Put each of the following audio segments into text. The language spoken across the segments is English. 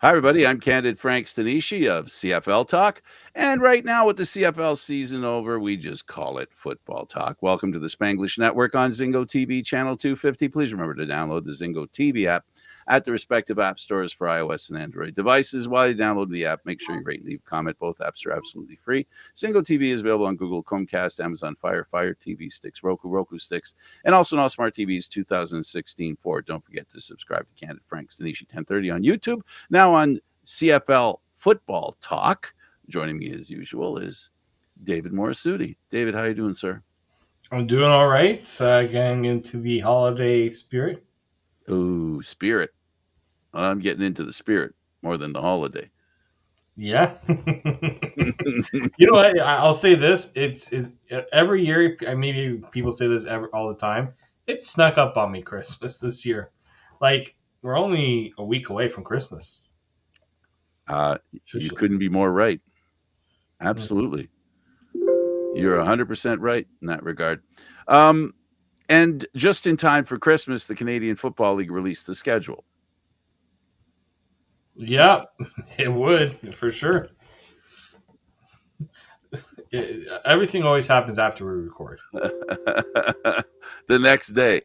Hi, everybody. I'm Candid Stanisci of CFL Talk. And right now, with the CFL season over, we just call it Football Talk. Welcome to the Spanglish Network on Zingo TV, channel 250. Please remember to download the Zingo TV app at the respective app stores for iOS and Android devices. While you download the app, make sure you rate and leave a comment. Both apps are absolutely free. Zingo TV is available on Google Chromecast, Amazon Fire TV Sticks, Roku Sticks, and also on all smart TVs 2016 forward. Don't forget to subscribe to Candid Stanisci 1030 on YouTube. Now on CFL Football Talk, joining me as usual is David Morassutti. David, how you doing, sir? I'm doing all right. Getting into the holiday spirit. Ooh, spirit. I'm getting into the spirit more than the holiday. Yeah. You know what? I'll say this. It's every year. Maybe people say this all the time. It snuck up on me Christmas this year. Like, we're only a week away from Christmas. You couldn't be more right. Absolutely. You're 100% right in that regard. And just in time for Christmas, the Canadian Football League released the schedule. Yeah, it would, for sure. Everything always happens after we record. The next day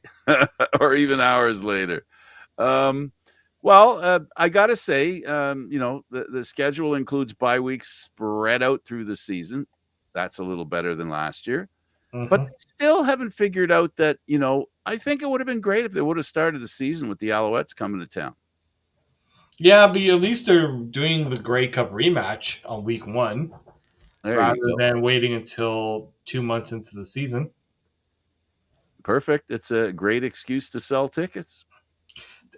or even hours later. I got to say, the schedule includes bye weeks spread out through the season. That's a little better than last year. But they still haven't figured out that, I think it would have been great if they would have started the season with the Alouettes coming to town. Yeah, but at least they're doing the Grey Cup rematch on week 1 rather than waiting until 2 months into the season. Perfect. It's a great excuse to sell tickets.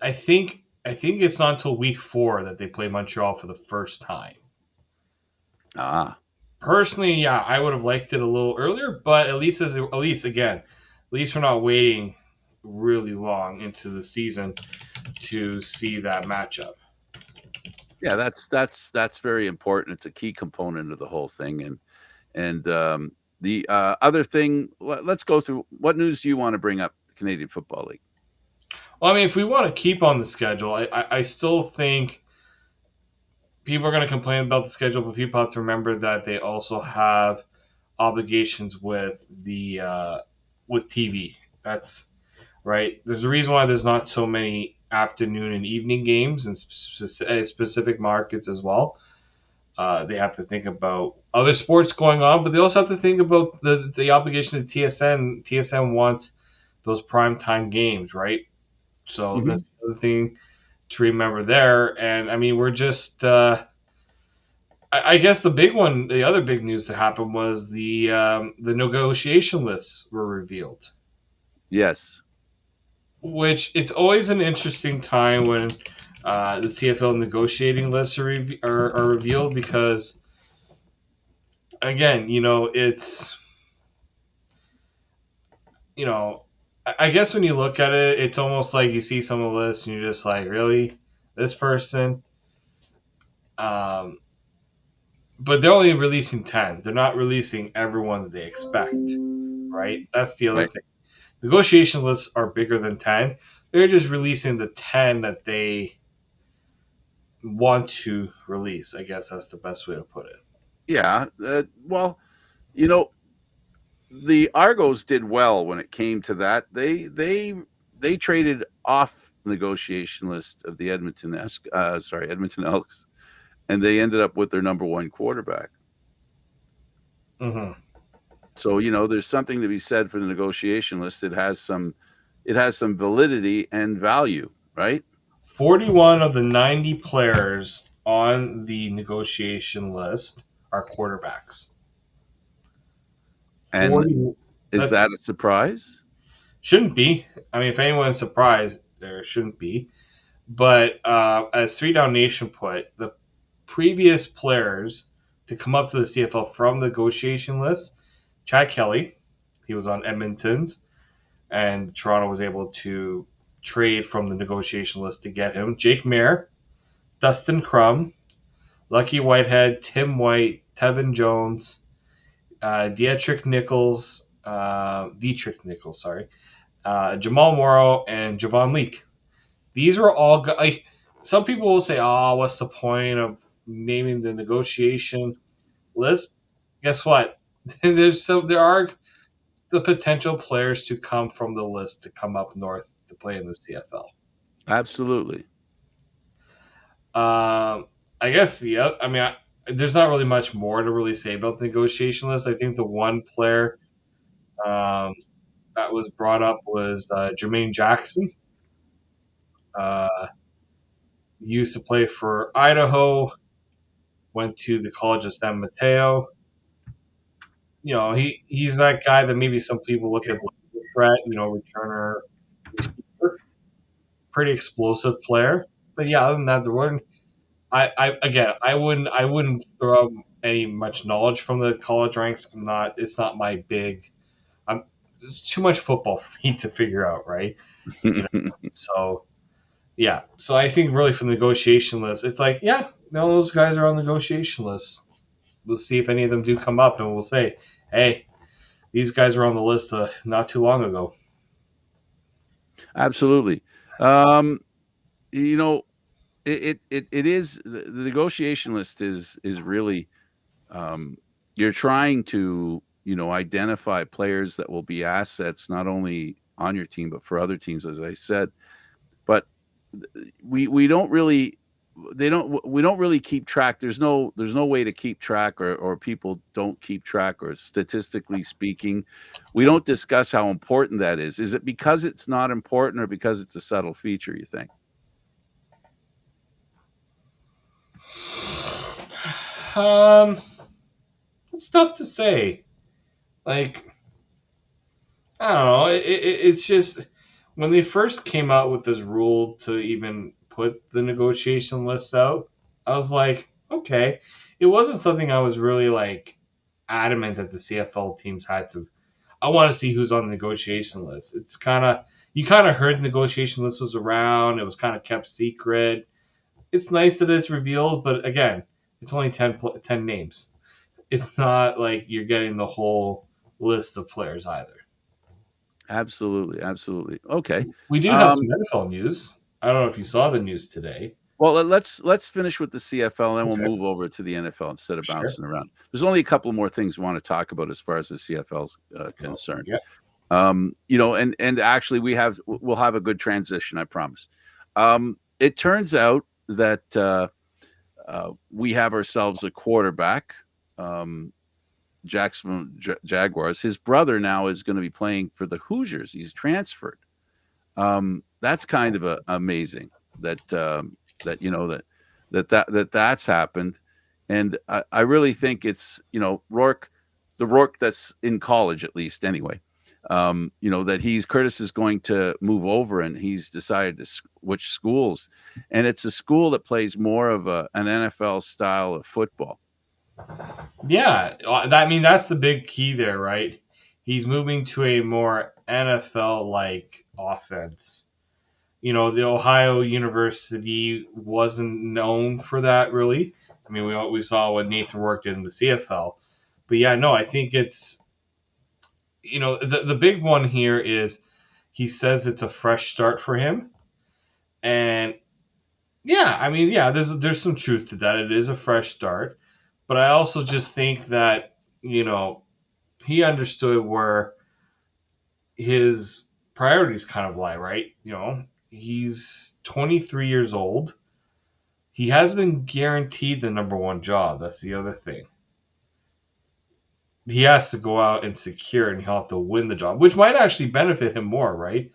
I think it's not until week 4 that they play Montreal for the first time. Personally, yeah, I would have liked it a little earlier, but at least we're not waiting really long into the season to see that matchup. Yeah, that's very important. It's a key component of the whole thing. And the other thing, let's go through. What news do you want to bring up, the Canadian Football League? Well, I mean, if we want to keep on the schedule, I still think people are going to complain about the schedule, but people have to remember that they also have obligations with with TV. That's right. There's a reason why there's not so many afternoon and evening games in specific markets as well. They have to think about other sports going on, but they also have to think about the obligation to TSN. TSN wants those primetime games, right? So that's the other thing to remember there. And I mean, we're just, I guess the other big news that happened was the negotiation lists were revealed. Yes. Which it's always an interesting time when the CFL negotiating lists are revealed because, again, it's, I guess when you look at it, it's almost like you see some of the lists and you're just like, really? This person? But they're only releasing 10. They're not releasing everyone that they expect, right? That's the other thing. Negotiation lists are bigger than 10. They're just releasing the 10 that they want to release. I guess that's the best way to put it. Yeah. The Argos did well when it came to that. They traded off negotiation list of the Edmonton Elks, and they ended up with their number 1 quarterback. Mm-hmm. So there's something to be said for the negotiation list. It has some validity and value, right? 41 of the 90 players on the negotiation list are quarterbacks. And is that a surprise? Shouldn't be. I mean, if anyone's surprised, there shouldn't be. But as 3 Down Nation put, the previous players to come up to the CFL from the negotiation list, Chad Kelly, he was on Edmonton's, and Toronto was able to trade from the negotiation list to get him. Jake Mayer, Dustin Crum, Lucky Whitehead, Tim White, Tevin Jones, Dietrich Nichols, Jamal Morrow, and Javon Leake. These were all some people will say, "Oh, what's the point of naming the negotiation list?" Guess what? There are the potential players to come from the list to come up north to play in the CFL. Absolutely. I guess there's not really much more to really say about the negotiation list. I think the one player um, that was brought up was Jermaine Jackson. Uh, used to play for Idaho, went to the College of San Mateo. He's that guy that maybe some people look as a threat, returner, receiver, pretty explosive player. But yeah, other than that, there weren't. I wouldn't throw out any much knowledge from the college ranks. It's not my big. I'm. It's too much football for me to figure out, right? You know. So yeah. So I think really from the negotiation list, it's like, yeah, no, those guys are on the negotiation list. We'll see if any of them do come up, and we'll say, hey, these guys were on the list not too long ago. Absolutely. Um, you know, it is the negotiation list is really you're trying to identify players that will be assets not only on your team but for other teams, as I said. But we don't really we don't really keep track. There's no way to keep track, or people don't keep track, or statistically speaking, we don't discuss how important that is. Is it because it's not important or because it's a subtle feature, you think? Um, it's tough to say. Like, I don't know. It's just when they first came out with this rule to even put the negotiation list out, I was like, okay. It wasn't something I was really like adamant that the CFL teams had to. I want to see who's on the negotiation list. It's kind of you kind of heard the negotiation list was around. It was kind of kept secret. It's nice that it's revealed, but again, it's only 10 names. It's not like you're getting the whole list of players either. Absolutely, absolutely. Okay. We do have some Um, NFL news. I don't know if you saw the news today. well, let's finish with the CFL, and then we'll Okay, move over to the NFL instead of sure. bouncing around. There's only a couple more things we want to talk about as far as the CFL's Oh, concerned. yeah. And actually we'll have a good transition, I promise. It turns out that we have ourselves a quarterback, um, Jaguars. His brother now is going to be playing for the Hoosiers. He's transferred. That's kind of amazing that that's happened, and I really think it's the Rourke that's in college, at least anyway. That Curtis is going to move over, and he's decided to switch schools, and it's a school that plays more of an NFL style of football. Yeah, I mean that's the big key there, right? He's moving to a more NFL like offense. The Ohio University wasn't known for that really. I mean, we saw what Nathan worked in the CFL, but yeah, no, I think it's the big one here is he says it's a fresh start for him, and yeah, I mean, yeah, there's some truth to that. It is a fresh start, but I also just think that he understood where his priorities kind of lie, right? He's 23 years old. He has been guaranteed the number one job. That's the other thing. He has to go out and secure, and he'll have to win the job, which might actually benefit him more, right?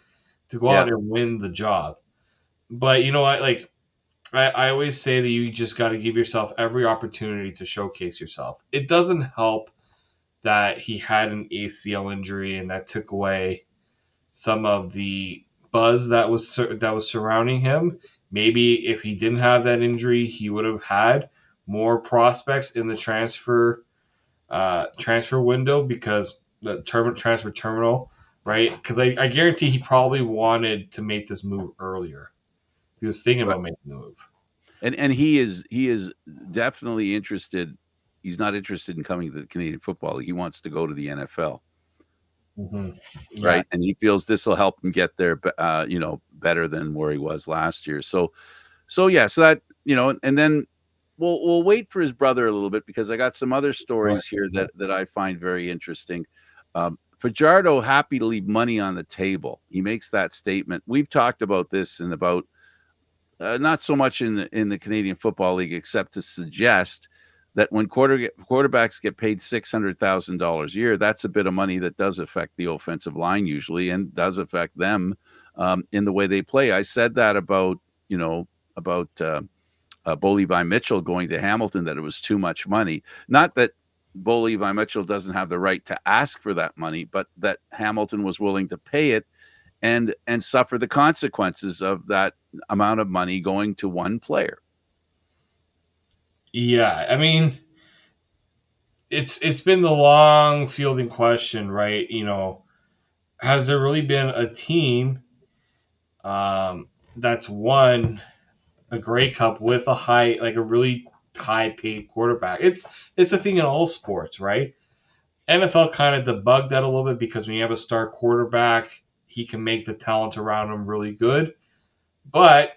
To go Yeah, out and win the job. But you know what? Like, I always say that you just got to give yourself every opportunity to showcase yourself. It doesn't help that he had an ACL injury and that took away some of the buzz that was surrounding him. Maybe if he didn't have that injury, he would have had more prospects in the transfer window because the transfer terminal, right? Because I guarantee he probably wanted to make this move earlier. He was thinking right. about making the move. And he is definitely interested. He's not interested in coming to the Canadian Football League. He wants to go to the NFL. Mm-hmm. Yeah, Right, and he feels this will help him get there, better than where he was last year. So, So yeah, so that and then we'll wait for his brother a little bit because I got some other Right. stories here that I find very interesting. Fajardo happy to leave money on the table. He makes that statement. We've talked about this in about not so much in the Canadian Football League, except to suggest that when quarterbacks get paid $600,000 a year, that's a bit of money that does affect the offensive line usually, and does affect them in the way they play. I said that about about Bo Levi Mitchell going to Hamilton, that it was too much money. Not that Bo Levi Mitchell doesn't have the right to ask for that money, but that Hamilton was willing to pay it and suffer the consequences of that amount of money going to one player. Yeah, I mean, it's been the long fielding question, right? Has there really been a team that's won a Grey Cup with a really high paid quarterback? It's the thing in all sports, right? NFL kind of debugged that a little bit because when you have a star quarterback, he can make the talent around him really good. But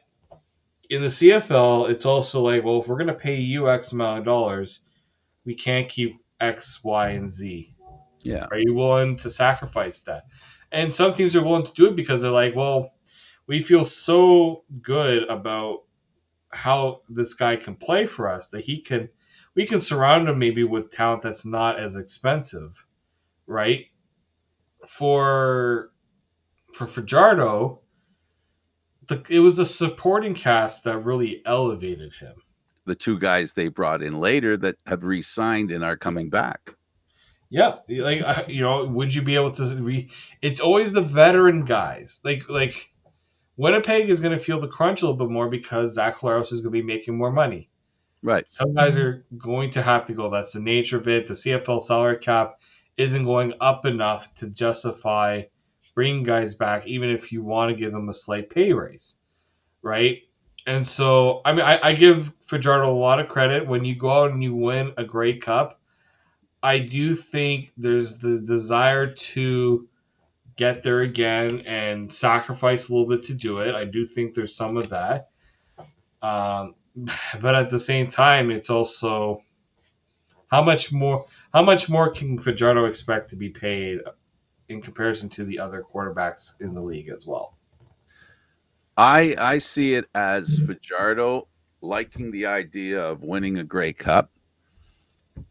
in the CFL, it's also like, well, if we're going to pay you X amount of dollars, we can't keep X, Y, and Z. Yeah. Are you willing to sacrifice that? And some teams are willing to do it because they're like, well, we feel so good about how this guy can play for us that we can surround him maybe with talent that's not as expensive, right? For Fajardo, it was the supporting cast that really elevated him. The two guys they brought in later that have re-signed and are coming back. Yep, would you be able to? It's always the veteran guys. Like Winnipeg is going to feel the crunch a little bit more because Zach Collaros is going to be making more money. Right. Some guys are going to have to go. That's the nature of it. The CFL salary cap isn't going up enough to justify bringing guys back, even if you want to give them a slight pay raise, right? And so, I mean, I give Fajardo a lot of credit. When you go out and you win a Grey Cup, I do think there's the desire to get there again and sacrifice a little bit to do it. I do think there's some of that. But at the same time, it's also how much more can Fajardo expect to be paid in comparison to the other quarterbacks in the league as well? I see it as Fajardo liking the idea of winning a Grey Cup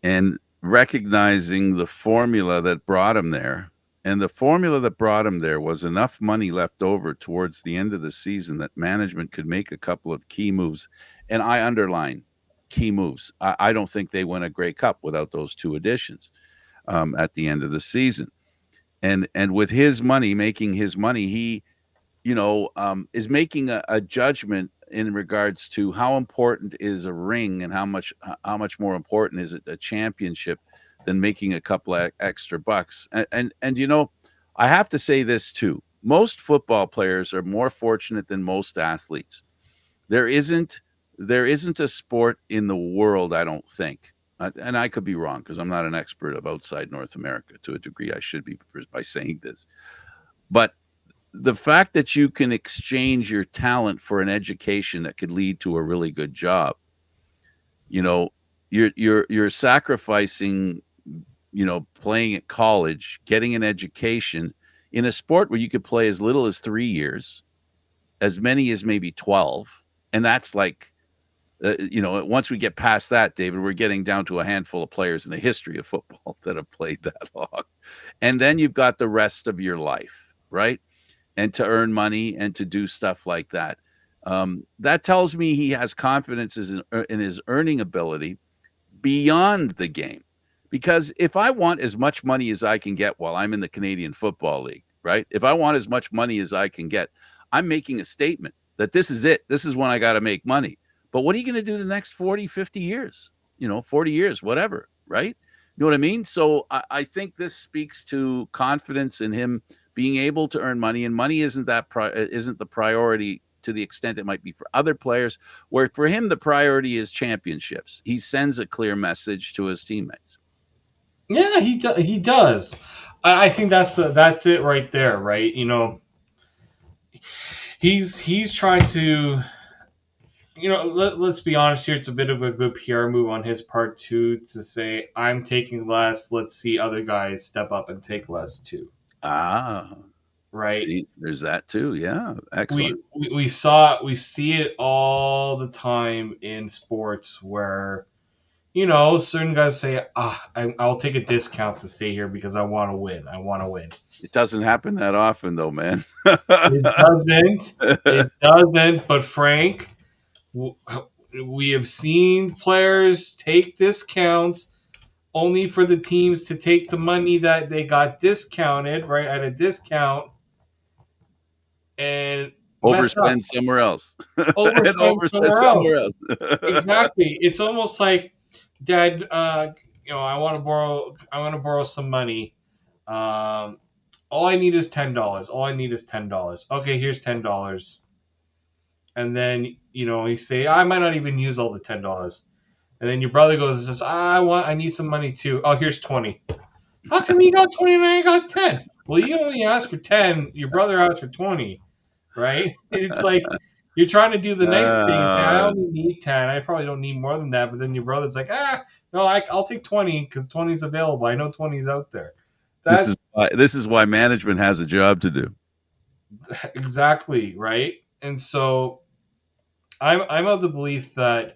and recognizing the formula that brought him there. And the formula that brought him there was enough money left over towards the end of the season that management could make a couple of key moves. And I underline key moves. I don't think they win a Grey Cup without those two additions at the end of the season. And with his money, making his money, he is making a judgment in regards to how important is a ring and how much more important is it a championship than making a couple of extra bucks. And I have to say this too. Most football players are more fortunate than most athletes. There isn't a sport in the world, I don't think, and I could be wrong because I'm not an expert of outside North America. To a degree, I should be by saying this, but the fact that you can exchange your talent for an education that could lead to a really good job, you're sacrificing, playing at college, getting an education in a sport where you could play as little as 3 years, as many as maybe 12, and that's like, once we get past that, David, we're getting down to a handful of players in the history of football that have played that long, and then you've got the rest of your life, right? And to earn money and to do stuff like that. That tells me he has confidence in his earning ability beyond the game. Because if I want as much money as I can get while I'm in the Canadian Football League, right? If I want as much money as I can get, I'm making a statement that this is it. This is when I got to make money. But what are you going to do the next 40, 50 years? 40 years, whatever, right? You know what I mean? So I think this speaks to confidence in him being able to earn money, and money isn't the priority to the extent it might be for other players, where for him the priority is championships. He sends a clear message to his teammates. Yeah, he does. I think that's it right there, right? He's trying to let's be honest here. It's a bit of a good PR move on his part too, to say I'm taking less. Let's see other guys step up and take less too. Ah, Right? see, there's that too. Yeah, excellent. We see it all the time in sports where certain guys say, I'll take a discount to stay here because I want to win. I want to win. It doesn't happen that often, though, man. It doesn't. It doesn't. But Frank, we have seen players take discounts only for the teams to take the money that they got discounted, right, at a discount and mess up, Overspend somewhere else. And overspend overspend somewhere else. somewhere else. Exactly. It's almost like, Dad, I want to borrow some money. All I need is $10. All I need is $10. Okay, here's $10. And then you say, I might not even use all the $10. And then your brother goes and says, I need some money too. Oh, here's 20. How come you got 20 and I got 10? Well, you only asked for 10. Your brother asked for 20, right? It's like you're trying to do the nice thing and say, I only need 10. I probably don't need more than that. But then your brother's like, no, I'll take 20 because 20 is available. I know 20 is out there. This is why management has a job to do. Exactly, right? And so I'm of the belief that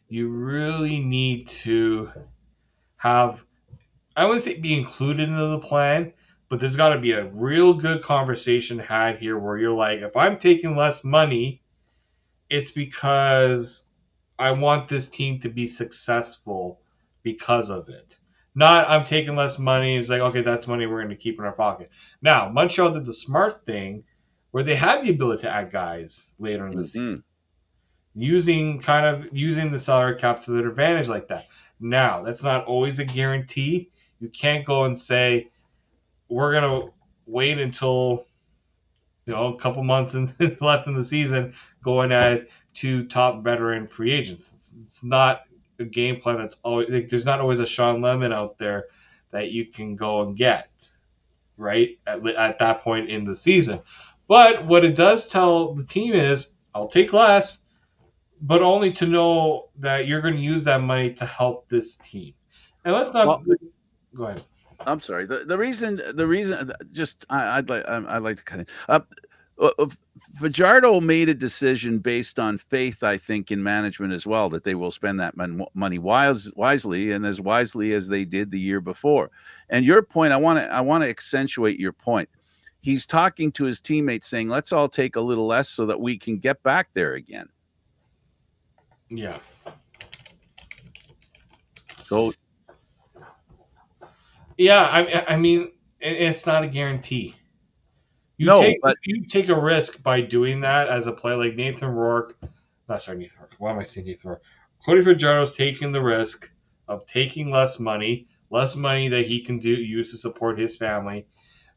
you really need to have, I wouldn't say be included into the plan, but there's got to be a real good conversation had here where you're like, if I'm taking less money, it's because I want this team to be successful because of it. Not I'm taking less money. It's like, okay, that's money we're going to keep in our pocket. Now, Montreal did the smart thing where they had the ability to add guys later in the season, using the salary cap to their advantage like that. Now, that's not always a guarantee. You can't go and say we're gonna wait until a couple months left in the season, go and add two top veteran free agents. It's not a game plan that's always like, there's not always a Sean Lemon out there that you can go and get right at that point in the season. But what it does tell the team is, I'll take less, but only to know that you're going to use that money to help this team. And let's not go ahead. I'm sorry. The reason just I'd like to kind of Fajardo made a decision based on faith, I think, in management as well, that they will spend that money wisely and as wisely as they did the year before. And your point, I want to accentuate your point. He's talking to his teammates saying, let's all take a little less so that we can get back there again. Yeah. So yeah, I mean, it's not a guarantee. You take a risk by doing that as a player, like Nathan Rourke. Nathan Rourke. Why am I saying Nathan Rourke? Cody Fajardo's taking the risk of taking less money that he can use to support his family,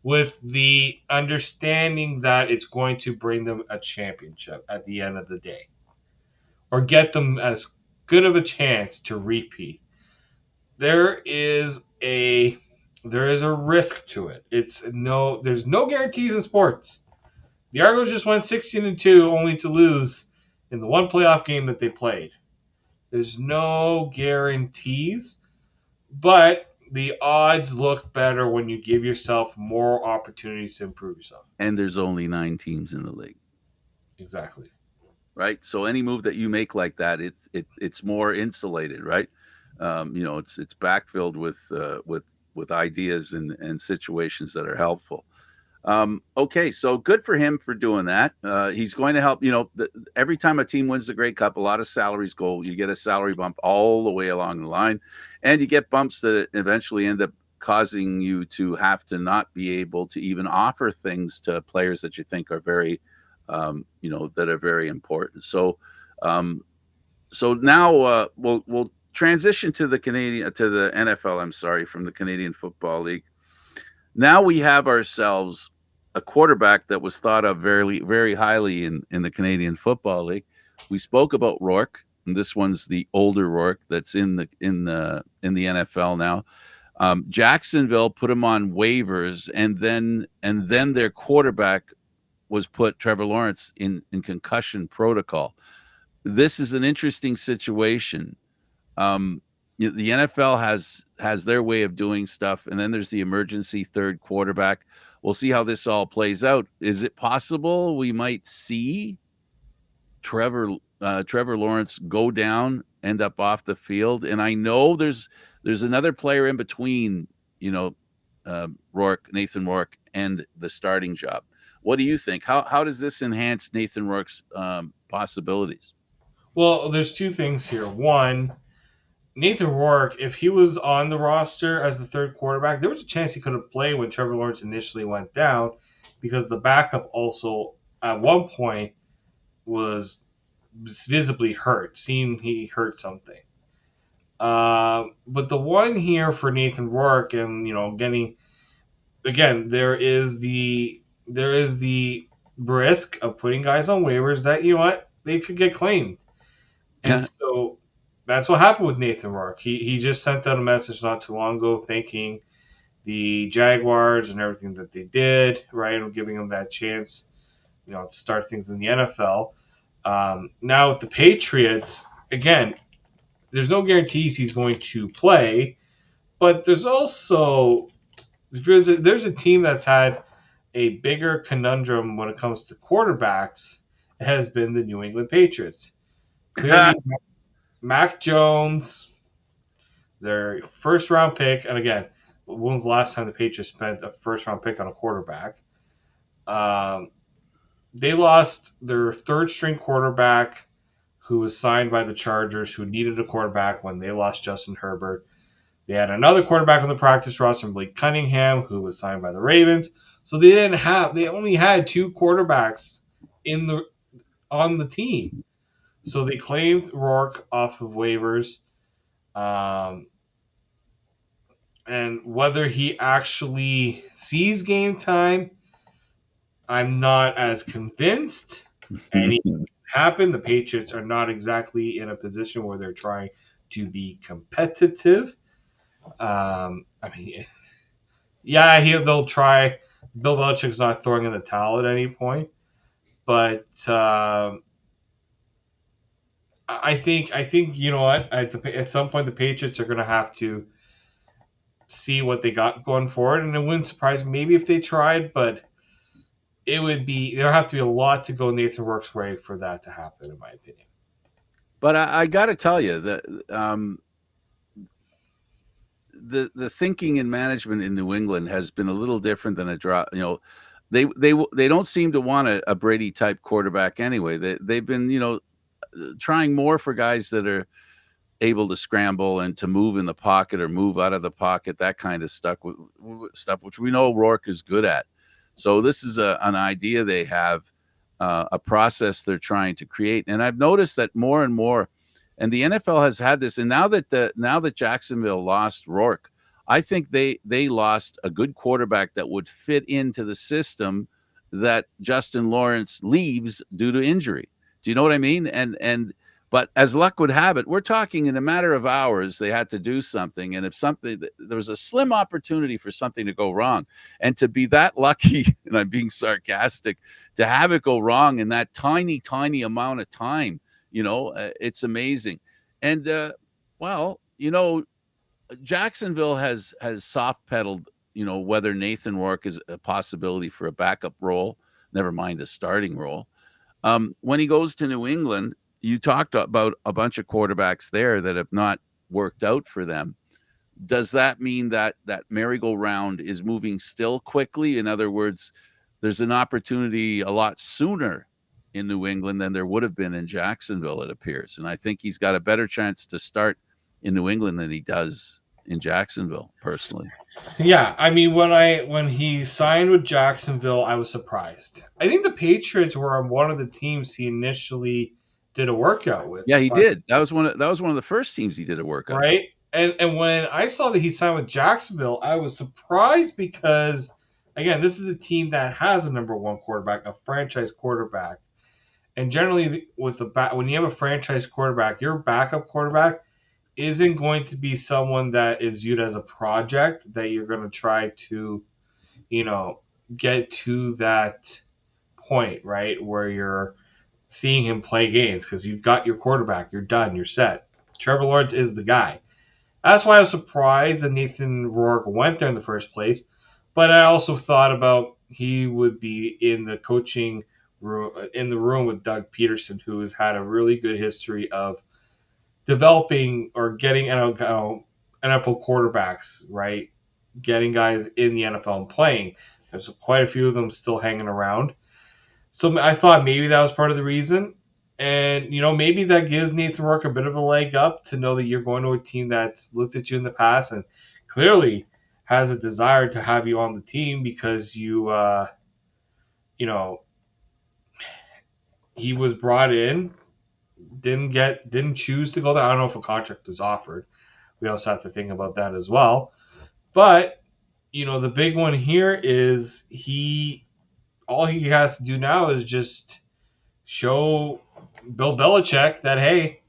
with the understanding that it's going to bring them a championship at the end of the day, or get them as good of a chance to repeat. There is a risk to it. There's no guarantees in sports. The Argonauts just went 16-2 only to lose in the one playoff game that they played. There's no guarantees, but the odds look better when you give yourself more opportunities to improve yourself. And there's only 9 teams in the league. Exactly. Right. So any move that you make like that, it's more insulated, right? It's backfilled with ideas and situations that are helpful. Okay, so good for him for doing that. He's going to help. Every time a team wins the Grey Cup, a lot of salaries go. You get a salary bump all the way along the line, and you get bumps that eventually end up causing you to have to not be able to even offer things to players that you think are very, that are very important. So now we'll transition to the NFL. I'm sorry, from the Canadian Football League. Now we have ourselves a quarterback that was thought of very, very highly in the Canadian Football League. We spoke about Rourke, and this one's the older Rourke that's in the NFL now. Jacksonville put him on waivers, and then their quarterback was put, Trevor Lawrence, in concussion protocol. this is an interesting situation. The NFL has their way of doing stuff, and then there's the emergency third quarterback. We'll see how this all plays out. Is it possible we might see Trevor Lawrence go down, end up off the field? And I know there's another player in between, you know, Nathan Rourke, and the starting job. What do you think? How does this enhance Nathan Rourke's possibilities? Well, there's two things here. One, Nathan Rourke, if he was on the roster as the third quarterback, there was a chance he could have played when Trevor Lawrence initially went down, because the backup also at one point was visibly hurt, seemed he hurt something. But the one here for Nathan Rourke, and getting again, there is the risk of putting guys on waivers that they could get claimed, and so that's what happened with Nathan Rourke. He just sent out a message not too long ago thanking the Jaguars and everything that they did, right, and giving them that chance, to start things in the NFL. Now with the Patriots, again, there's no guarantees he's going to play, but there's a team that's had a bigger conundrum when it comes to quarterbacks. It has been the New England Patriots. Clearly, Mac Jones, their first round pick, and again, when was the last time the Patriots spent a first round pick on a quarterback? They lost their third string quarterback, who was signed by the Chargers, who needed a quarterback when they lost Justin Herbert. They had another quarterback on the practice roster, Blake Cunningham, who was signed by the Ravens. So they only had two quarterbacks on the team. So they claimed Rourke off of waivers. And whether he actually sees game time, I'm not as convinced. Anything can happen. The Patriots are not exactly in a position where they're trying to be competitive. I mean, yeah, they'll try. Bill Belichick's not throwing in the towel at any point, but I think you know what? At some point, the Patriots are going to have to see what they got going forward, and it wouldn't surprise me maybe if they tried, but there'll have to be a lot to go Nathan Rourke's way for that to happen, in my opinion. But I got to tell you that the thinking and management in New England has been a little different than a draw. They don't seem to want a Brady type quarterback anyway. They've been trying more for guys that are able to scramble and to move in the pocket or move out of the pocket, that kind of stuff, which we know Rourke is good at. So this is an idea they have, a process they're trying to create. And I've noticed that more and more, and the NFL has had this. And now that Jacksonville lost Rourke, I think they lost a good quarterback that would fit into the system that Justin Lawrence leaves due to injury. Do you know what I mean? But as luck would have it, we're talking in a matter of hours, they had to do something. And there was a slim opportunity for something to go wrong. And to be that lucky, and I'm being sarcastic, to have it go wrong in that tiny, tiny amount of time, it's amazing. And, Jacksonville has soft pedaled, whether Nathan Rourke is a possibility for a backup role, never mind a starting role. When he goes to New England, you talked about a bunch of quarterbacks there that have not worked out for them. Does that mean that merry-go-round is moving still quickly? In other words, there's an opportunity a lot sooner in New England than there would have been in Jacksonville, it appears. And I think he's got a better chance to start in New England than he does in Jacksonville, personally. Yeah, I mean, when he signed with Jacksonville, I was surprised. I think the Patriots were on one of the teams he initially did a workout with. Yeah, he did. That was one of the first teams he did a workout. Right? And when I saw that he signed with Jacksonville, I was surprised because, again, this is a team that has a number one quarterback, a franchise quarterback. And generally, when you have a franchise quarterback, your backup quarterback isn't going to be someone that is viewed as a project that you're going to try to, get to that point, right, where you're seeing him play games because you've got your quarterback, you're done, you're set. Trevor Lawrence is the guy. That's why I was surprised that Nathan Rourke went there in the first place. But I also thought about he would be in the coaching room, in the room with Doug Peterson, who has had a really good history of developing or getting NFL quarterbacks, right? Getting guys in the NFL and playing. There's quite a few of them still hanging around. So I thought maybe that was part of the reason. And, maybe that gives Nathan Rourke a bit of a leg up to know that you're going to a team that's looked at you in the past and clearly has a desire to have you on the team because he was brought in, didn't choose to go there. I don't know if a contract was offered. We also have to think about that as well. But, the big one here is all he has to do now is just show Bill Belichick that, hey,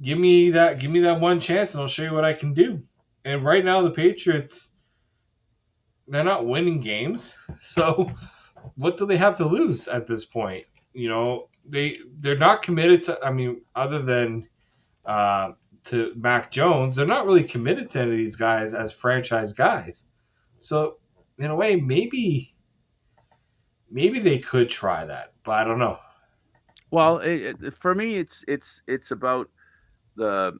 give me that one chance and I'll show you what I can do. And right now the Patriots, they're not winning games. So what do they have to lose at this point? They're not committed to, other than to Mac Jones, they're not really committed to any of these guys as franchise guys. So in a way, maybe they could try that, but I don't know. Well, for me, it's about the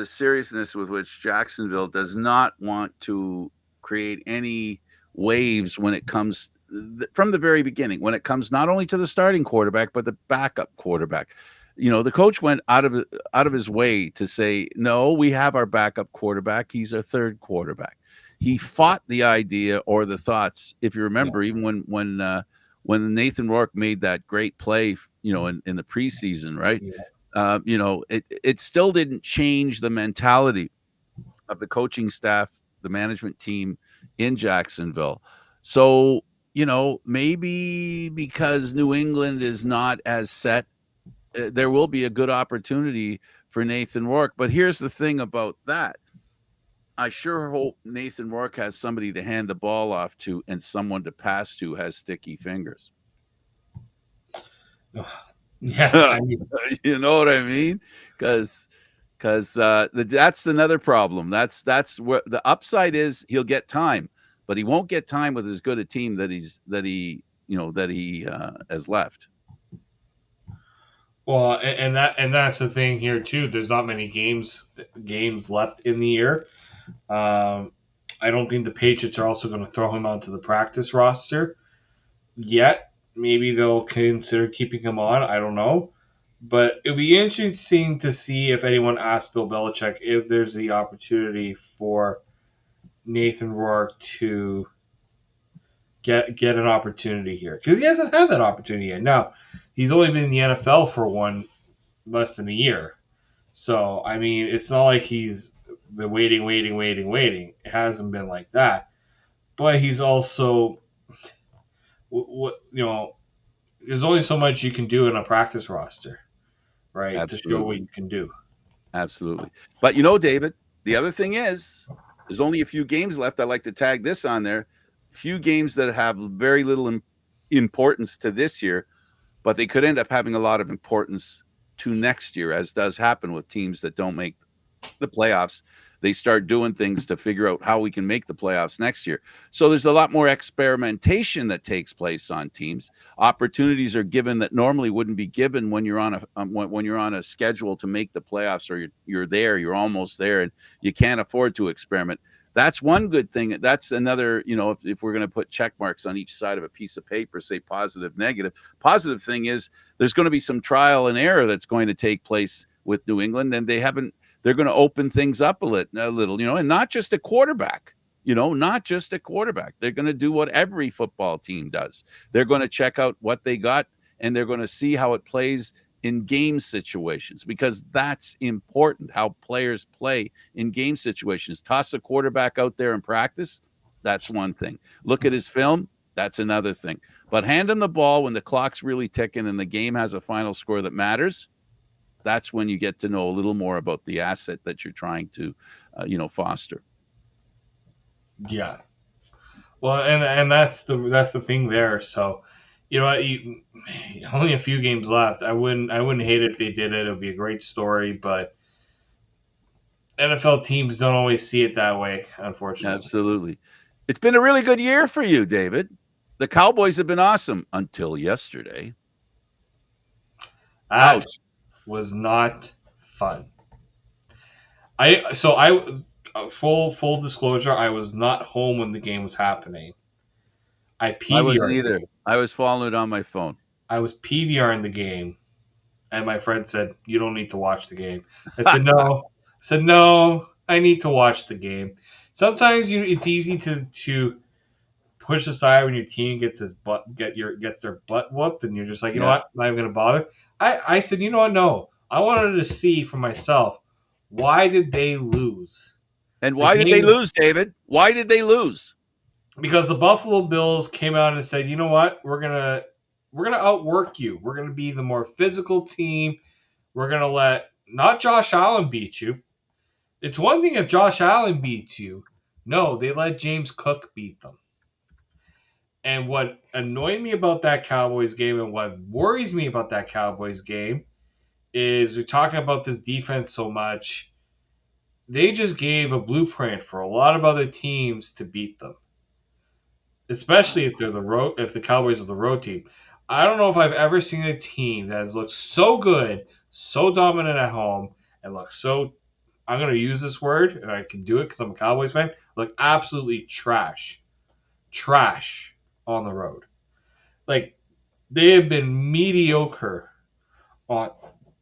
seriousness with which Jacksonville does not want to create any waves when it comes from the very beginning. When it comes not only to the starting quarterback but the backup quarterback. The coach went out of his way to say, no, we have our backup quarterback. He's our third quarterback. He fought the idea or the thoughts. If you remember, even when Nathan Rourke made that great play, in the preseason, right? Yeah. It still didn't change the mentality of the coaching staff, the management team in Jacksonville. So, maybe because New England is not as set, there will be a good opportunity for Nathan Rourke. But here's the thing about that. I sure hope Nathan Rourke has somebody to hand the ball off to and someone to pass to has sticky fingers. Yeah, You know what I mean? Because that's another problem. That's where the upside is. He'll get time, but he won't get time with as good a team that he has left. Well, and that's the thing here too. There's not many games left in the year. I don't think the Patriots are also going to throw him onto the practice roster yet. Maybe they'll consider keeping him on. I don't know. But it'll be interesting to see if anyone asks Bill Belichick if there's the opportunity for Nathan Rourke to get an opportunity here. Because he hasn't had that opportunity yet. Now, he's only been in the NFL for less than a year. So, it's not like he's been waiting. It hasn't been like that. But he's also, there's only so much you can do in a practice roster, right? Absolutely. To show what you can do. Absolutely. But David, the other thing is there's only a few games left. I like to tag this on there. Few games that have very little importance to this year, but they could end up having a lot of importance to next year, as does happen with teams that don't make the playoffs. They start doing things to figure out how we can make the playoffs next year. So there's a lot more experimentation that takes place on teams. Opportunities are given that normally wouldn't be given when you're on a schedule to make the playoffs, or you're almost there, and you can't afford to experiment. That's one good thing. That's another, if we're going to put check marks on each side of a piece of paper, say positive, negative. Positive thing is there's going to be some trial and error that's going to take place with New England, and they're going to open things up a little, and not just a quarterback, not just a quarterback. They're going to do what every football team does. They're going to check out what they got, and they're going to see how it plays in game situations, because that's important, how players play in game situations. Toss a quarterback out there in practice, that's one thing. Look at his film, that's another thing. But hand him the ball when the clock's really ticking and the game has a final score that matters. That's when you get to know a little more about the asset that you're trying to, foster. Yeah. Well, and that's the thing there. So, You know what? Only a few games left. I wouldn't hate it if they did it. It would be a great story, but NFL teams don't always see it that way, unfortunately. Absolutely. It's been a really good year for you, David. The Cowboys have been awesome until yesterday. That Ouch. was not fun. I full disclosure, I was not home when the game was happening. I I wasn't PVR'd the either. game. I was following it on my phone. I was PVRing the game, and my friend said, "You don't need to watch the game." I said, "No." I said, "No, I need to watch the game." Sometimes it's easy to push aside when your team gets their butt whooped, and you're just like, you know Yeah. what, I'm not even gonna bother. I said, you know what, no, I wanted to see for myself, why did they lose And the why did they game? lose, David? Why did they lose? Because the Buffalo Bills came out and said, you know what, we're gonna outwork you. We're gonna be the more physical team. We're gonna let not Josh Allen beat you. It's one thing if Josh Allen beats you. No, they let James Cook beat them. And what annoyed me about that Cowboys game and what worries me about that Cowboys game is we're talking about this defense so much. They just gave a blueprint for a lot of other teams to beat them, especially if the Cowboys are the road team. I don't know if I've ever seen a team that has looked so good, so dominant at home, and look so. I'm going to use this word, and I can do it because I'm a Cowboys fan. Look absolutely trash on the road. Like they have been mediocre on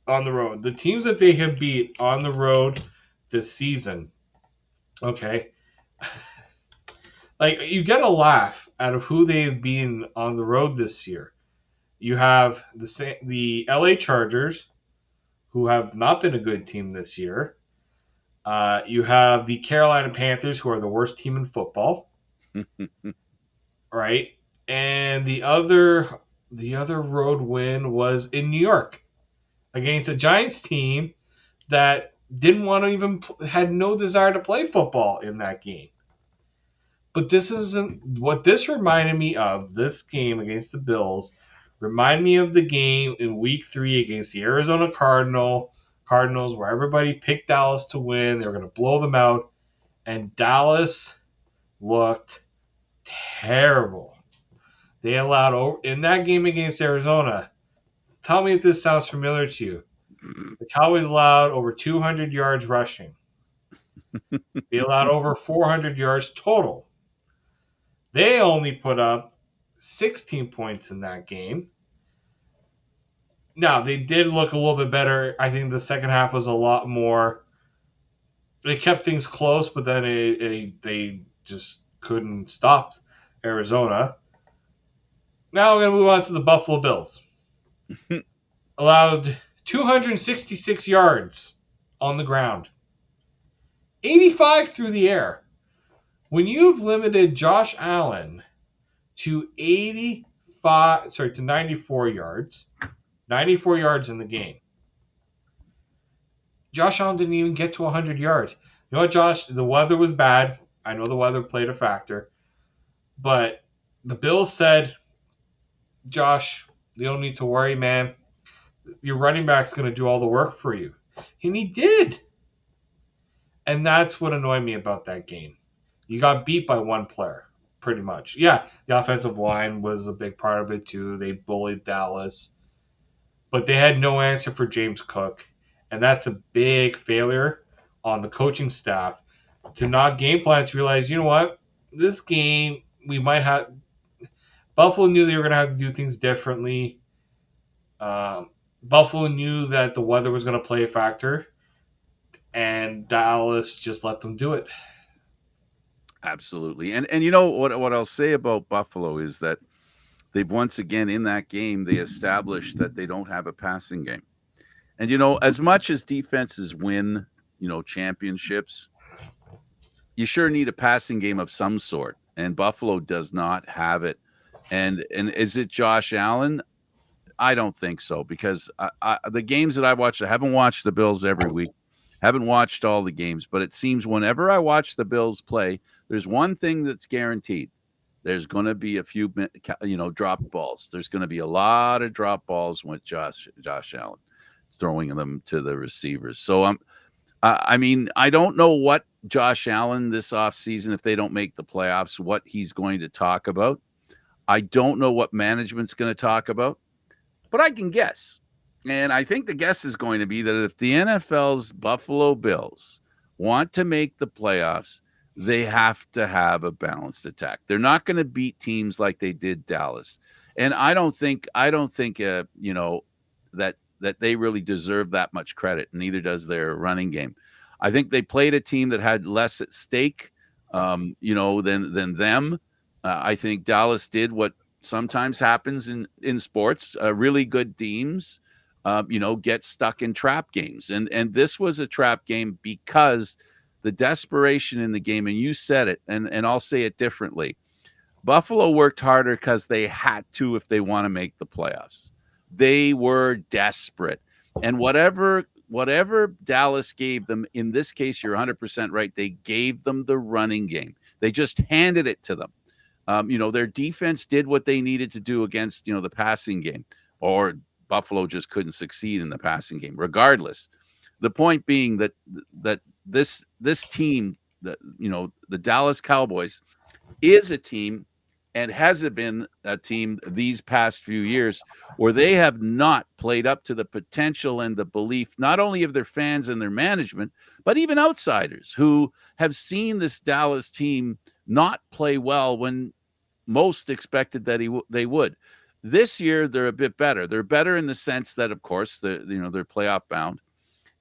on the road. The teams that they have beat on the road this season, okay, like you get a laugh out of who they've been on the road this year. You have the LA Chargers, who have not been a good team this year. You have the Carolina Panthers, who are the worst team in football, right? And the other road win was in New York against a Giants team that didn't want to even had no desire to play football in that game. But this isn't what this reminded me of. This game against the Bills reminded me of the game in Week 3 against the Arizona Cardinals, where everybody picked Dallas to win. They were going to blow them out, and Dallas looked terrible. They allowed in that game against Arizona. Tell me if this sounds familiar to you. The Cowboys allowed over 200 yards rushing. They allowed over 400 yards total. They only put up 16 points in that game. Now, they did look a little bit better. I think the second half was a lot more. They kept things close, but then they just couldn't stop Arizona. Now we're going to move on to the Buffalo Bills. Allowed 266 yards on the ground, 85 through the air. When you've limited Josh Allen to 94 yards, 94 yards in the game. Josh Allen didn't even get to 100 yards. You know what, Josh? The weather was bad. I know the weather played a factor. But the Bills said, Josh, you don't need to worry, man. Your running back's going to do all the work for you. And he did. And that's what annoyed me about that game. You got beat by one player, pretty much. Yeah, the offensive line was a big part of it, too. They bullied Dallas. But they had no answer for James Cook. And that's a big failure on the coaching staff to not game plan, to realize, you know what, this game we might have. Buffalo knew they were going to have to do things differently. Buffalo knew that the weather was going to play a factor, and Dallas just let them do it. Absolutely. And you know what I'll say about Buffalo is that they've once again in that game they established that they don't have a passing game. And you know, as much as defenses win, you know, championships, you sure need a passing game of some sort. And Buffalo does not have it. And is it Josh Allen? I don't think so, because the games that I watched, I haven't watched the Bills every week, haven't watched all the games, but it seems whenever I watch the Bills play, there's one thing that's guaranteed. there's going to be a few, drop balls. There's going to be a lot of drop balls with Josh Allen throwing them to the receivers. So I mean, I don't know what Josh Allen this offseason, if they don't make the playoffs, what he's going to talk about. I don't know what management's going to talk about, but I can guess. And I think the guess is going to be that if the NFL's Buffalo Bills want to make the playoffs, they have to have a balanced attack. They're not going to beat teams like they did Dallas. And I don't think that they really deserve that much credit. Neither does their running game. I think they played a team that had less at stake, than them. I think Dallas did what sometimes happens in sports. Really good teams, get stuck in trap games, and this was a trap game because the desperation in the game. And you said it, and I'll say it differently. Buffalo worked harder because they had to if they want to make the playoffs. They were desperate, and whatever Dallas gave them, in this case, you're 100% right. They gave them the running game. They just handed it to them. Their defense did what they needed to do against, the passing game, or Buffalo just couldn't succeed in the passing game. Regardless, the point being that this team, the Dallas Cowboys, is a team and has been a team these past few years where they have not played up to the potential and the belief, not only of their fans and their management, but even outsiders who have seen this Dallas team not play well when most expected that they would. This year, they're a bit better. They're better in the sense that, of course, they're playoff bound,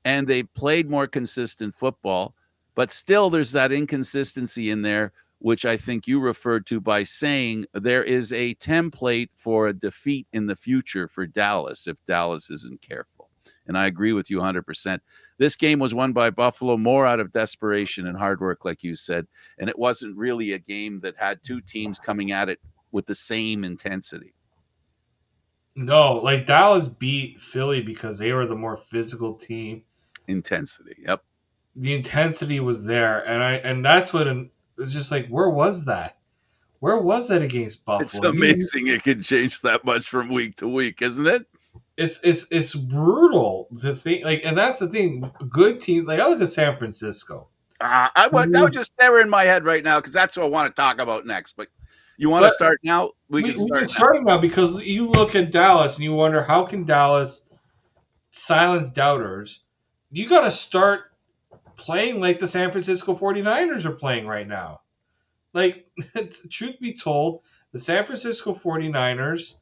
and they played more consistent football. But still, there's that inconsistency in there, which I think you referred to by saying there is a template for a defeat in the future for Dallas if Dallas isn't careful. And I agree with you 100%. This game was won by Buffalo more out of desperation and hard work, like you said. And it wasn't really a game that had two teams coming at it with the same intensity. No, like Dallas beat Philly because they were the more physical team. Intensity, yep. The intensity was there, and that's what it was just like. Where was that? Where was that against Buffalo? It's amazing it can change that much from week to week, isn't it? It's brutal to think, like, and that's the thing. Good teams, like I look at San Francisco. That would just stare in my head right now because that's what I want to talk about next. But you want to start now? We can start now because you look at Dallas and you wonder how can Dallas silence doubters. You got to start playing like the San Francisco 49ers are playing right now. Like, truth be told, the San Francisco 49ers,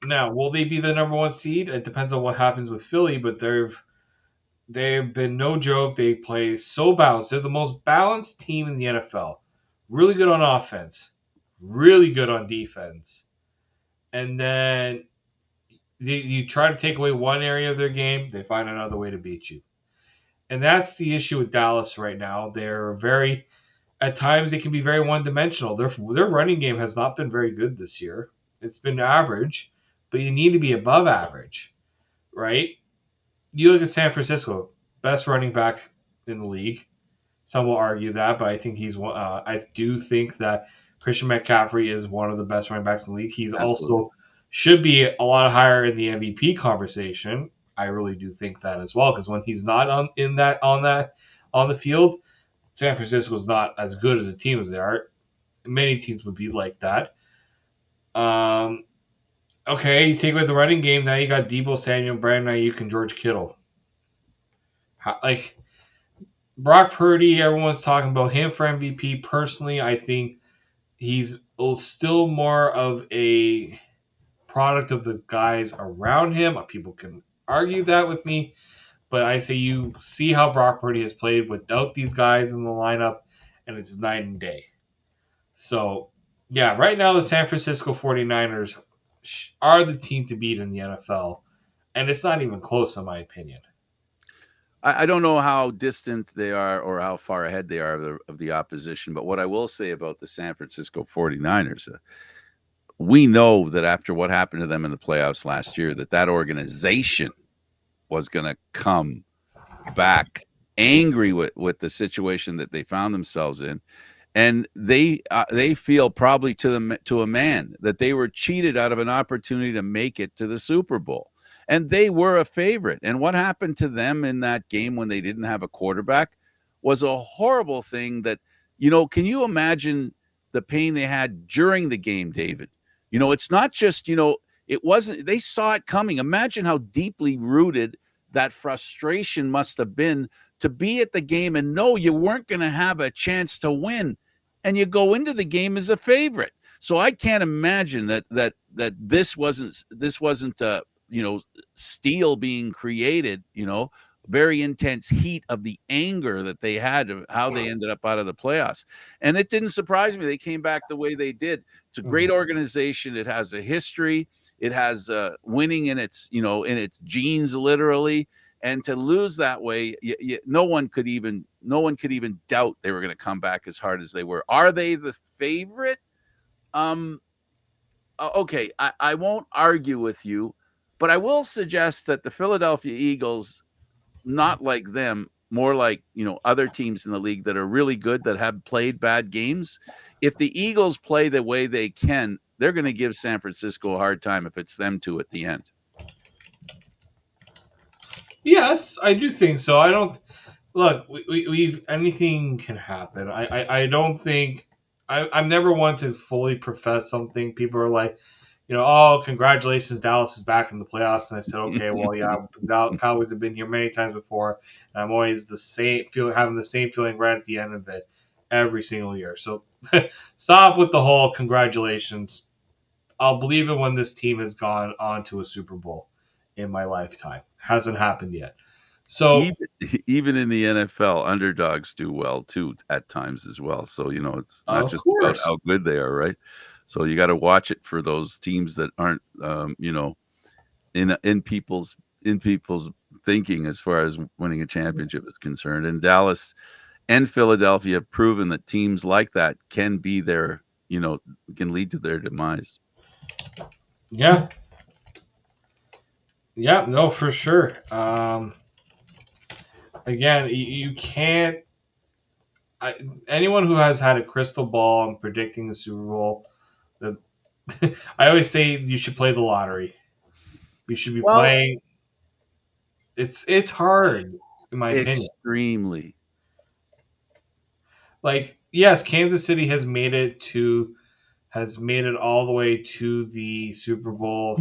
now, will they be the number one seed? It depends on what happens with Philly, but they've been no joke. They play so balanced. They're the most balanced team in the NFL. Really good on offense. Really good on defense. And then you try to take away one area of their game, they find another way to beat you. And that's the issue with Dallas right now. At times, they can be very one-dimensional. Their running game has not been very good this year. It's been average, but you need to be above average, right? You look at San Francisco, best running back in the league. Some will argue that, but I think I do think that Christian McCaffrey is one of the best running backs in the league. He's also should be a lot higher in the MVP conversation. I really do think that as well, because when he's not on the field, San Francisco's not as good as a team as they are. Many teams would be like that. Okay, you take away the running game, now you got Deebo Samuel, Brandon Ayuk, and George Kittle. Brock Purdy, everyone's talking about him for MVP. Personally, I think he's still more of a product of the guys around him. People can argue that with me, but I say you see how Brock Purdy has played without these guys in the lineup, and it's night and day. So, yeah, right now the San Francisco 49ers are the team to beat in the NFL, and it's not even close in my opinion. I don't know how distant they are or how far ahead they are of the opposition, but what I will say about the San Francisco 49ers, we know that after what happened to them in the playoffs last year, that organization was going to come back angry with the situation that they found themselves in. and they feel probably to a man that they were cheated out of an opportunity to make it to the Super Bowl, and they were a favorite. And what happened to them in that game when they didn't have a quarterback was a horrible thing. That can you imagine the pain they had during the game, David? It's not just it wasn't. They saw it coming. Imagine how deeply rooted that frustration must have been to be at the game and know you weren't going to have a chance to win, and you go into the game as a favorite. So I can't imagine that this wasn't steel being created. Very intense heat of the anger that they had of how they ended up out of the playoffs. And it didn't surprise me they came back the way they did. It's a great organization. It has a history. It has winning in its genes, literally. And to lose that way, no one could even doubt they were going to come back as hard as they were. Are they the favorite? Okay, I won't argue with you, but I will suggest that the Philadelphia Eagles, not like them, more like other teams in the league that are really good, that have played bad games. If the Eagles play the way they can, they're going to give San Francisco a hard time if it's them two at the end. Yes, I do think so. I don't look. We've anything can happen. I don't think I'm never one to fully profess something. People are like, oh, congratulations, Dallas is back in the playoffs. And I said, okay, well, yeah, the Cowboys have been here many times before, and I'm always having the same feeling right at the end of it every single year. So stop with the whole congratulations. I'll believe it when this team has gone on to a Super Bowl in my lifetime. Hasn't happened yet. So even in the NFL, underdogs do well too at times as well. So it's not just about how good they are, right? So you got to watch it for those teams that aren't, in people's thinking as far as winning a championship is concerned. And Dallas and Philadelphia have proven that teams like that can be can lead to their demise. Yeah. Yeah, no, for sure. Again, you can't. Anyone who has had a crystal ball and predicting the Super Bowl, I always say you should play the lottery. You should be playing. It's hard, in my opinion. Extremely. Like, yes, Kansas City has made it all the way to the Super Bowl,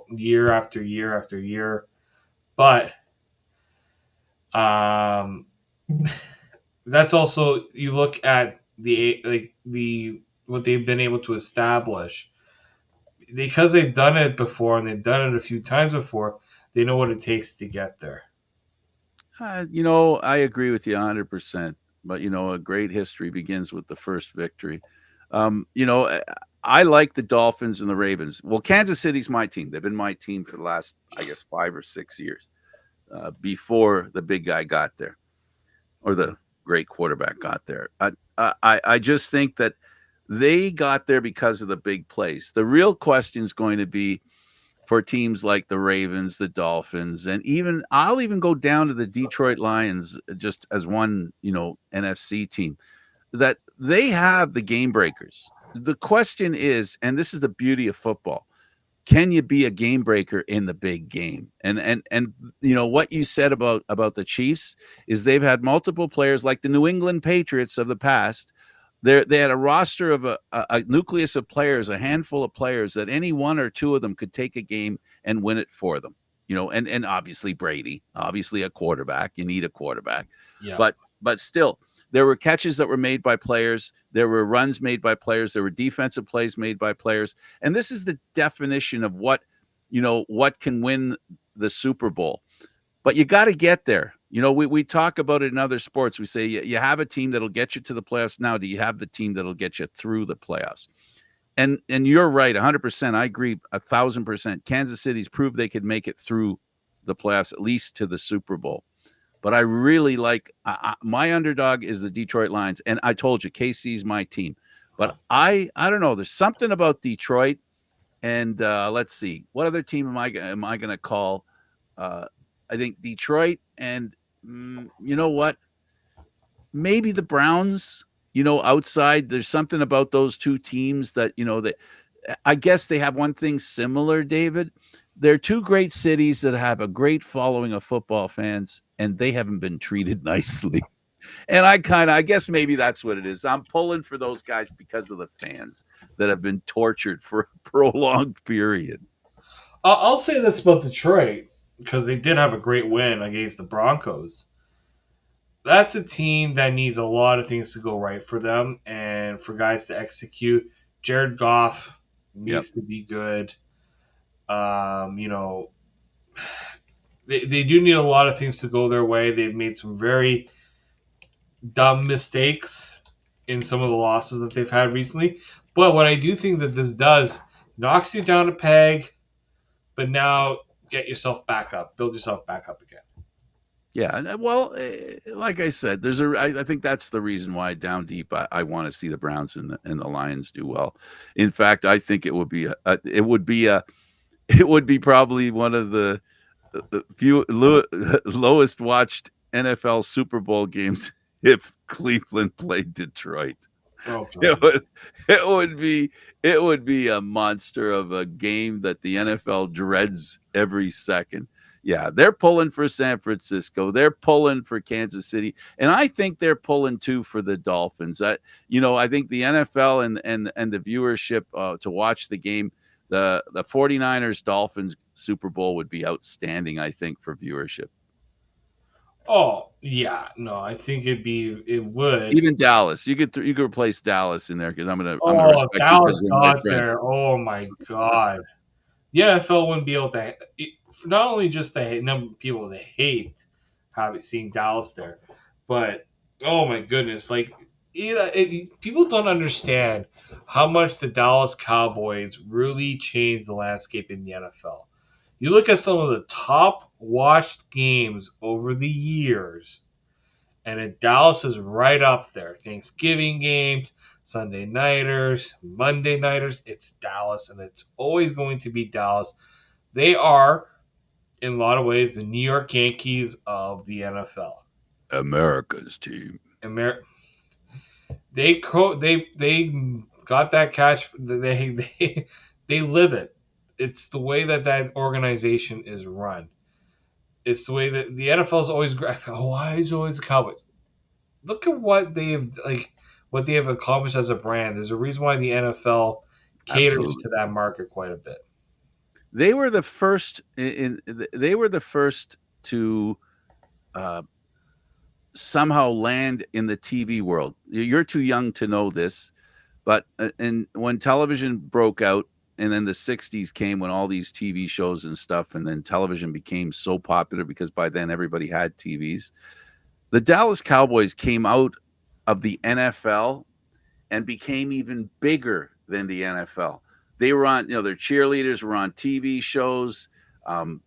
year after year after year. But that's also, you look at what they've been able to establish, because they've done it before and they've done it a few times before. They know what it takes to get there. I agree with you 100%. But a great history begins with the first victory. I like the Dolphins and the Ravens. Well, Kansas City's my team. They've been my team for the last, I guess, 5 or 6 years, before the big guy got there, or the great quarterback got there. I just think that they got there because of the big plays. The real question is going to be for teams like the Ravens, the Dolphins, and I'll even go down to the Detroit Lions, just as one, NFC team, that they have the game breakers. The question is, and this is the beauty of football, can you be a game breaker in the big game? And what you said about the Chiefs is they've had multiple players like the New England Patriots of the past. They had a roster of a nucleus of players, a handful of players that any one or two of them could take a game and win it for them. And obviously Brady, obviously a quarterback. You need a quarterback, yeah. But still, there were catches that were made by players. There were runs made by players. There were defensive plays made by players. And this is the definition of what can win the Super Bowl. But you got to get there. We talk about it in other sports. We say you have a team that'll get you to the playoffs. Now, do you have the team that'll get you through the playoffs? And you're right, 100%. I agree 1,000%. Kansas City's proved they could make it through the playoffs, at least to the Super Bowl. But I really like my underdog is the Detroit Lions. And I told you, KC's my team. But I don't know. There's something about Detroit. And let's see. What other team am I going to call? I think Detroit and you know what? Maybe the Browns. outside, there's something about those two teams that, that I guess they have one thing similar, David. They're two great cities that have a great following of football fans, and they haven't been treated nicely. And I guess maybe that's what it is. I'm pulling for those guys because of the fans that have been tortured for a prolonged period. I'll say this about Detroit because they did have a great win against the Broncos. That's a team that needs a lot of things to go right for them and for guys to execute. Jared Goff Yep. needs to be good. You know, they do need a lot of things to go their way. They've made some very dumb mistakes in some of the losses that they've had recently. But what I do think that this does knocks you down a peg, but now get yourself back up, build yourself back up again. Yeah, well, like I said, I think that's the reason why down deep I want to see the Browns and the Lions do well. In fact, I think it would be it would be probably one of the few lowest watched NFL Super Bowl games if Cleveland played Detroit. Oh, It God. would it would be a monster of a game that the NFL dreads every second. Yeah, they're pulling for San Francisco. They're pulling for Kansas City, and I think they're pulling too for the Dolphins. I think the NFL and the viewership to watch the game, the 49ers Dolphins Super Bowl would be outstanding, I think, for viewership. Oh, yeah. No, I think it would. Even Dallas, you could replace Dallas in there because I'm gonna Oh, if respect you Dallas because you're my got friend. there. Oh my God. The NFL wouldn't be able to not only just the number of people that hate having seen Dallas there, but oh my goodness, like people don't understand how much the Dallas Cowboys really changed the landscape in the NFL. You look at some of the top watched games over the years, and Dallas is right up there. Thanksgiving games, Sunday nighters, Monday nighters, it's Dallas, and it's always going to be Dallas. They are, in a lot of ways, the New York Yankees of the NFL. America's team. Amer- they got that catch. They live it. It's the way that organization is run. It's the way that the NFL is always. Why is always the Cowboys? Look at what they have accomplished as a brand. There's a reason why the NFL caters Absolutely. to that market quite a bit. They were the first they were the first to uh, somehow land in the TV world. You're too young to know this, but and when television broke out and then the 60s came when all these TV shows and stuff and then television became so popular because by then everybody had TVs. The Dallas Cowboys came out of the NFL and became even bigger than the NFL. They were on, their cheerleaders were on TV shows.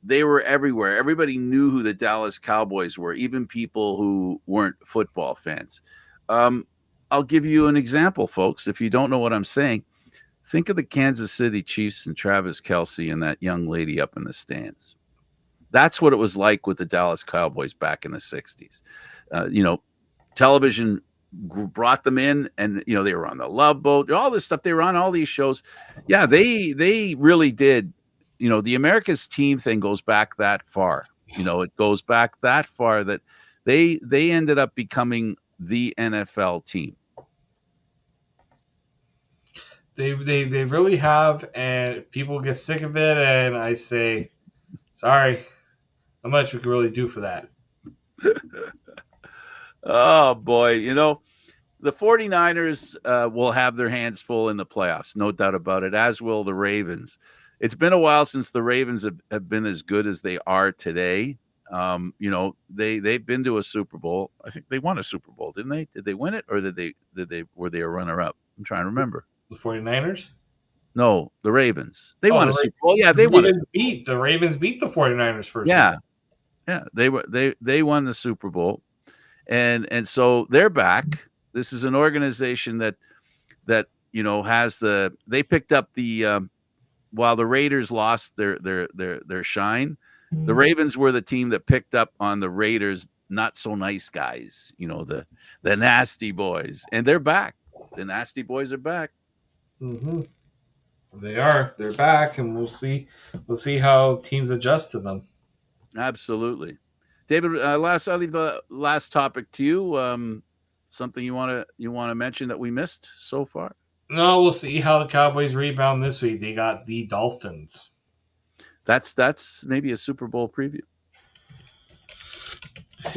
They were everywhere. Everybody knew who the Dallas Cowboys were, even people who weren't football fans. I'll give you an example, folks. If you don't know what I'm saying, think of the Kansas City Chiefs and Travis Kelce and that young lady up in the stands. That's what it was like with the Dallas Cowboys back in the 60s. Television brought them in, and they were on the Love Boat, all this stuff. They were on all these shows. Yeah, they really did. The America's team thing goes back that far. It goes back that far that they ended up becoming the NFL team. They really have, and people get sick of it. And I say, sorry, not much we can really do for that. Oh boy, the 49ers will have their hands full in the playoffs, no doubt about it, as will the Ravens. It's been a while since the Ravens have been as good as they are today. They've been to a Super Bowl. I think they won a Super Bowl, didn't they? Did they win it, or were they a runner up? I'm trying to remember. The 49ers? No, the Ravens. They won a Super Bowl. Yeah, the they won. The Ravens beat the 49ers first. Yeah, yeah, they won the Super Bowl, and so they're back. This is an organization that has they picked up the while the Raiders lost their shine, the Ravens were the team that picked up on the Raiders not so nice guys, the nasty boys, and they're back. The nasty boys are back. Mm-hmm. They are. They're back, and we'll see. We'll see how teams adjust to them. Absolutely, David. I'll leave the last topic to you. Something you want to mention that we missed so far? No, we'll see how the Cowboys rebound this week. They got the Dolphins. That's maybe a Super Bowl preview.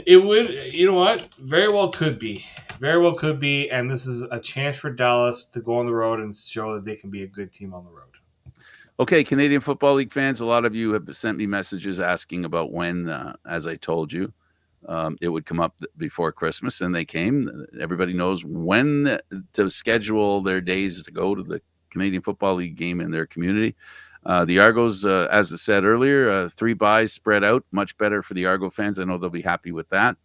It would, you know what? Very well could be. Very well could be. And this is a chance for Dallas to go on the road and show that they can be a good team on the road. Okay, Canadian Football League fans, a lot of you have sent me messages asking about when, as I told you, it would come up before Christmas, and they came. Everybody knows when to schedule their days to go to the Canadian Football League game in their community. The Argos, as I said earlier, 3 buys spread out, much better for the Argo fans. I know they'll be happy with that.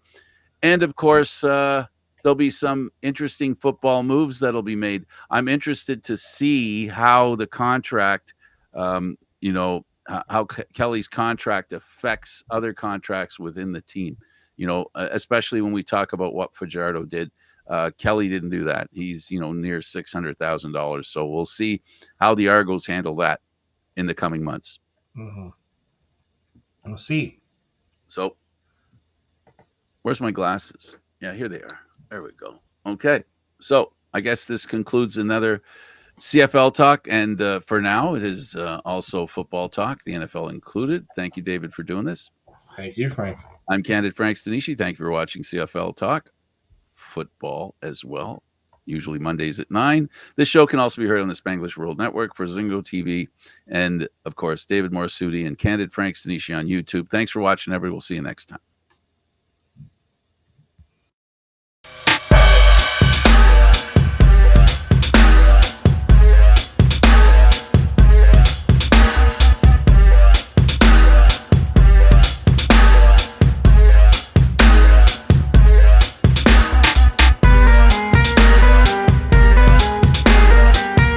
And, of course, there'll be some interesting football moves that'll be made. I'm interested to see how the contract, how Kelly's contract affects other contracts within the team. Especially when we talk about what Fajardo did. Kelly didn't do that. He's, near $600,000. So we'll see how the Argos handle that in the coming months. Mm-hmm. We'll see. So where's my glasses? Yeah, here they are. There we go. Okay. So I guess this concludes another CFL talk. And for now, it is also football talk, the NFL included. Thank you, David, for doing this. Thank you, Frank. I'm Candid Frank Stanisci. Thank you for watching CFL Talk, football as well, usually Mondays at 9. This show can also be heard on the Spanglish World Network for Zingo TV. And, of course, David Morassutti and Candid Frank Stanisci on YouTube. Thanks for watching, everybody. We'll see you next time.